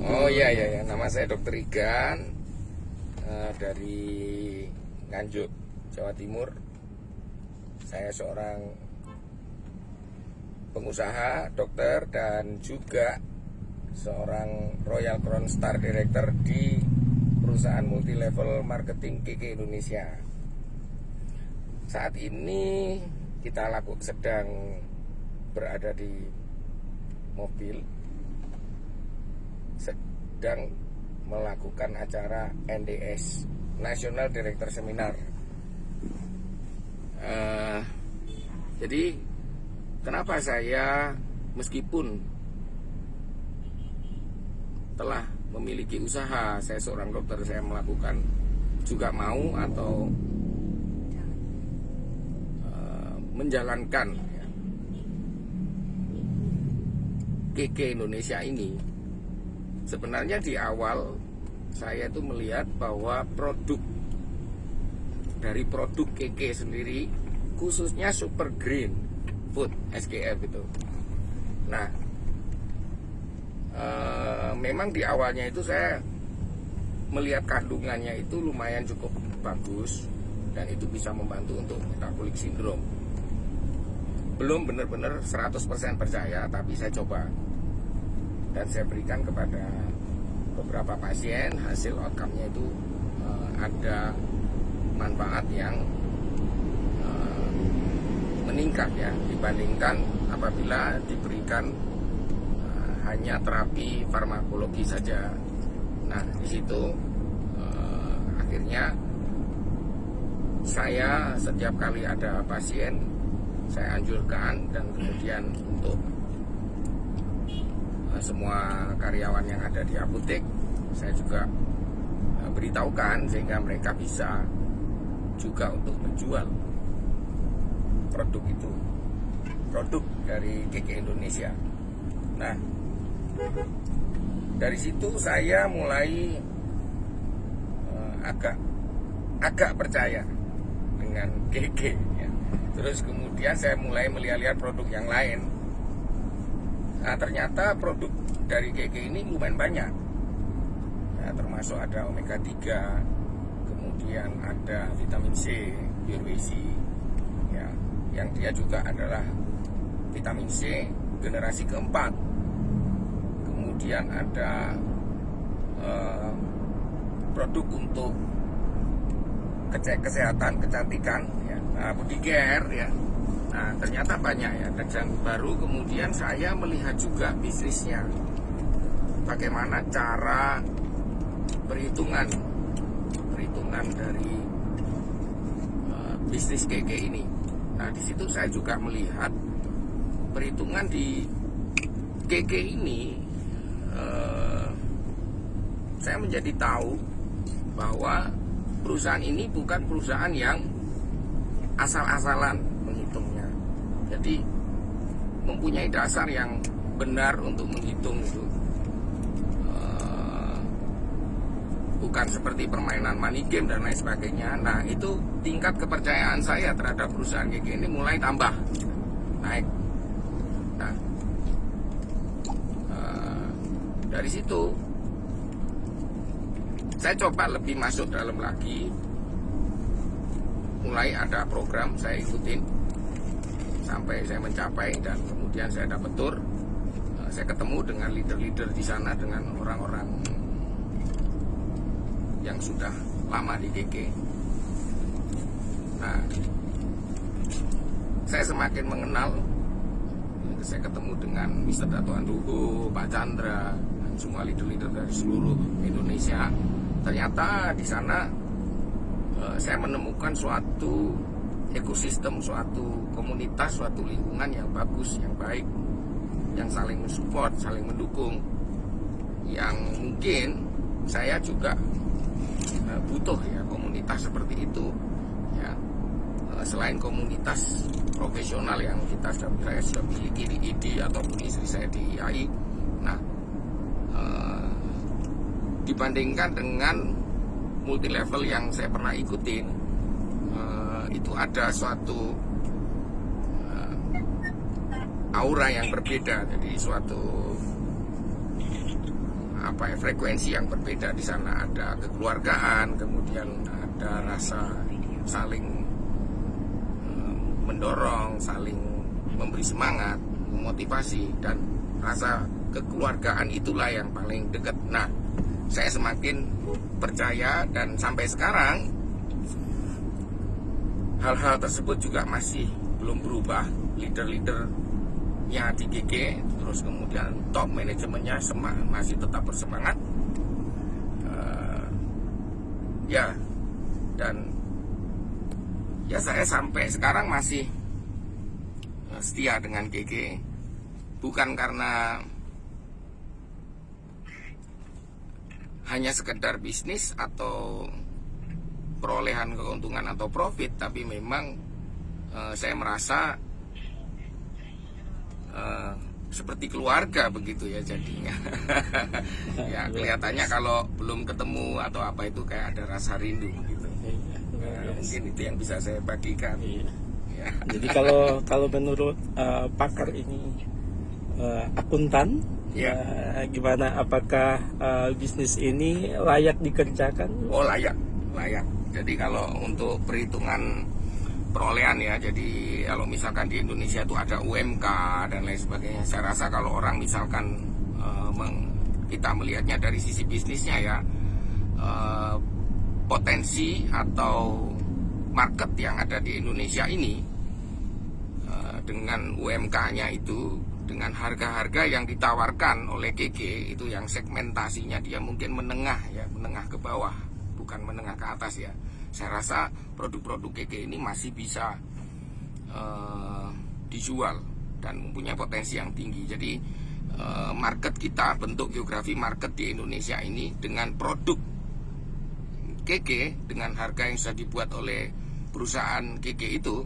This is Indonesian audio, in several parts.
Oh iya iya ya, nama saya Dr. Igan dari Nganjuk, Jawa Timur. Saya seorang pengusaha, dokter, dan juga seorang Royal Crown Star Director di perusahaan multilevel marketing KK Indonesia. Saat ini kita sedang berada di mobil, sedang melakukan acara NDS, National Director Seminar. Jadi kenapa saya meskipun telah memiliki usaha, saya seorang dokter, saya melakukan juga mau atau menjalankan KK Indonesia ini. Sebenarnya di awal saya itu melihat bahwa dari produk KK sendiri, khususnya Super Green Food SGF itu. Nah, memang di awalnya itu saya melihat kandungannya itu lumayan cukup bagus dan itu bisa membantu untuk metabolic syndrome. Belum benar-benar 100% percaya, tapi saya coba dan saya berikan kepada beberapa pasien. Hasil outcome-nya itu ada manfaat yang meningkat ya dibandingkan apabila diberikan hanya terapi farmakologi saja. Nah, di situ akhirnya saya setiap kali ada pasien saya anjurkan, dan kemudian untuk semua karyawan yang ada di apotek saya juga beritahukan sehingga mereka bisa juga untuk menjual produk itu, produk dari KK Indonesia. Nah, dari situ saya mulai agak percaya dengan KK ya. Terus kemudian saya mulai melihat-lihat produk yang lain. Nah, ternyata produk dari KK ini lumayan banyak ya, termasuk ada omega 3, kemudian ada vitamin C, Purwesi ya, yang dia juga adalah vitamin C generasi keempat. Kemudian ada produk untuk kesehatan, kecantikan ya, body care ya. Nah, ternyata banyak ya. Dan baru kemudian saya melihat juga bisnisnya, bagaimana cara perhitungan dari bisnis KK ini. Nah, di situ saya juga melihat perhitungan di KK ini. Saya menjadi tahu bahwa perusahaan ini bukan perusahaan yang asal-asalan menghitungnya. Jadi mempunyai dasar yang benar untuk menghitung itu. Bukan seperti permainan money game dan lain sebagainya. Nah, itu tingkat kepercayaan saya terhadap perusahaan KK ini mulai tambah, naik. Nah, dari situ saya coba lebih masuk dalam lagi. Mulai ada program saya ikutin sampai saya mencapai, dan kemudian saya dapat tour. Saya ketemu dengan leader-leader di sana, dengan orang-orang yang sudah lama di KK. Nah, saya semakin mengenal. Saya ketemu dengan Mr. Dato Andugo, Pak Chandra, dan semua leader-leader dari seluruh Indonesia. Ternyata di sana saya menemukan suatu ekosistem, suatu komunitas, suatu lingkungan yang bagus, yang baik, yang saling mensupport, saling mendukung, yang mungkin saya juga butuh ya komunitas seperti itu ya. Selain komunitas profesional yang saya sudah miliki di ID ataupun istri saya di IAI. Nah, dibandingkan dengan multi level yang saya pernah ikutin, itu ada suatu aura yang berbeda. Jadi suatu frekuensi yang berbeda di sana. Ada kekeluargaan, kemudian ada rasa saling mendorong, saling memberi semangat, memotivasi, dan rasa kekeluargaan itulah yang paling dekat. Nah, saya semakin percaya, dan sampai sekarang hal-hal tersebut juga masih belum berubah. Leader-leadernya di GG, terus kemudian top manajemennya masih tetap bersemangat. Dan saya sampai sekarang masih setia dengan GG, bukan karena hanya sekedar bisnis atau perolehan keuntungan atau profit, tapi memang saya merasa seperti keluarga begitu ya jadinya. Ya kelihatannya kalau belum ketemu atau apa itu kayak ada rasa rindu gitu. Mungkin itu yang bisa saya bagikan. Ya. Jadi kalau menurut pakar ini akuntan, ya. Gimana? Apakah bisnis ini layak dikerjakan? Oh, layak. Jadi kalau untuk perhitungan perolehan ya, jadi kalau misalkan di Indonesia itu ada UMK dan lain sebagainya. Saya rasa kalau orang misalkan kita melihatnya dari sisi bisnisnya ya, potensi atau market yang ada di Indonesia ini dengan UMK-nya itu, dengan harga-harga yang ditawarkan oleh GG itu yang segmentasinya dia mungkin menengah ya, menengah ke bawah, bukan menengah ke atas ya. Saya rasa produk-produk GG ini masih bisa dijual dan mempunyai potensi yang tinggi. Jadi market kita, bentuk geografi market di Indonesia ini dengan produk GG, dengan harga yang sudah dibuat oleh perusahaan GG itu,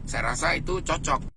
saya rasa itu cocok.